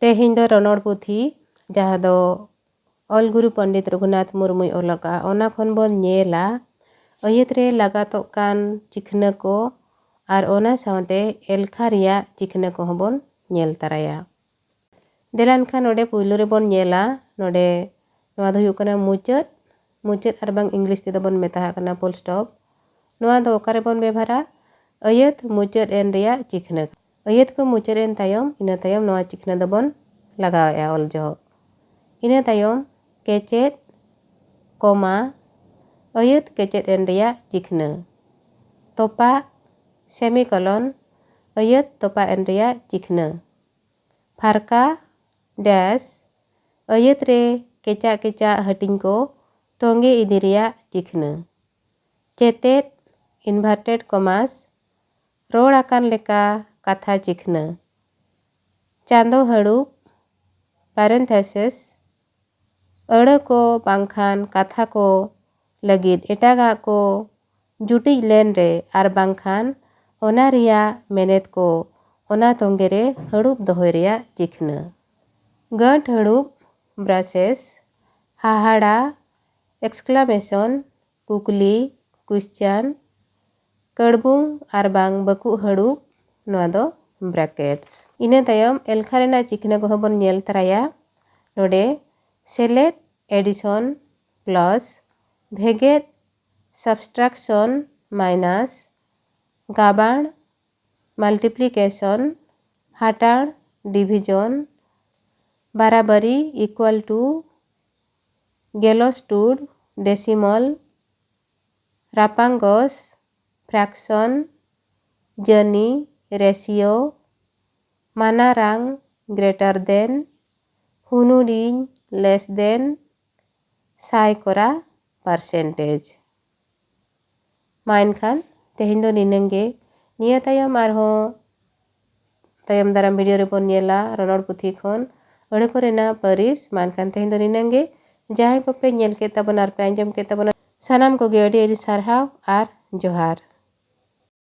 तेहेñ दो रनोड़ पुथी जहाँ दो ऑल गुरु पंडित रघुनाथ मुर्मू ओलका ओना खन बोन नेला अयत रे लगातोग कान चिखना को आर ओना सावते एलखा रिया चिखना को हबोन नेल तराया। देलान खान नोडे पुइलो रे बोन नेला नोडे नोआ दो हुयुग कना मुचत आर बांग इंग्लिश ते दो बोन मेता कना फुल स्टॉप। नोआ दो ओकारे बोन बेभारा अयत मुचत एन रिया चिखना। अयत को मुचत एन तायम इना तायम नोआ चिखना दो बोन लगाया ऑल जो। इना तायम केचेत कोमा अयत केचेत एन रिया चिखना। तोपा सेमीकोलन अयत तोपा एन रिया चिखना। फारका डैश अयत रे केचा केचा हटिंग को तोंगे इदी रिया चिखना। चेतेत इन्वर्टेड कॉमास रोड आकान लेका कथा चिखना। चांदो हड़ुप पैरेंथेसिस अड़ को बांखान कथा को लगिद एटागा को जुटी लेन रे आर बांखान ओना रिया मेनेत को ओना तोंगे रे हड़ुप दोहोय रिया चिखना। गट हड़ुप ब्रासेस हाहाड़ा एक्सक्लामेशन कुकली क्वेश्चन कड़बुंग आर बांग बकु हड़ुप नोआ दो ब्रैकेट्स। इना तायम एलखा रेना चिखना को हबोन नेल तराया। नोडे सेलेक्ट एडिशन प्लस भेगेट सब्सट्रैक्शन माइनस गाबाण मल्टीप्लिकेशन हाटाण डिविजन बाराबरी इक्वल टू गेलोस्टूड डेसिमल रापांगस फ्रैक्शन जर्नी रेशियो मानारांग ग्रेटर देन हुनुडिंग लेस देन साइकोरा परसेंटेज। माइन खान तेहेñ दो निनंगे निया तायम आरहो तायम दाराम वीडियो रे बोन नेला रनोड़ पुथी खन अड़ को रेना परिस मान खान तेहेñ दो निनंगे जहां को पे नेल के तबन आर पे आंजम के तबन सानाम को गे अडी अडी सारहाव आर जोहार।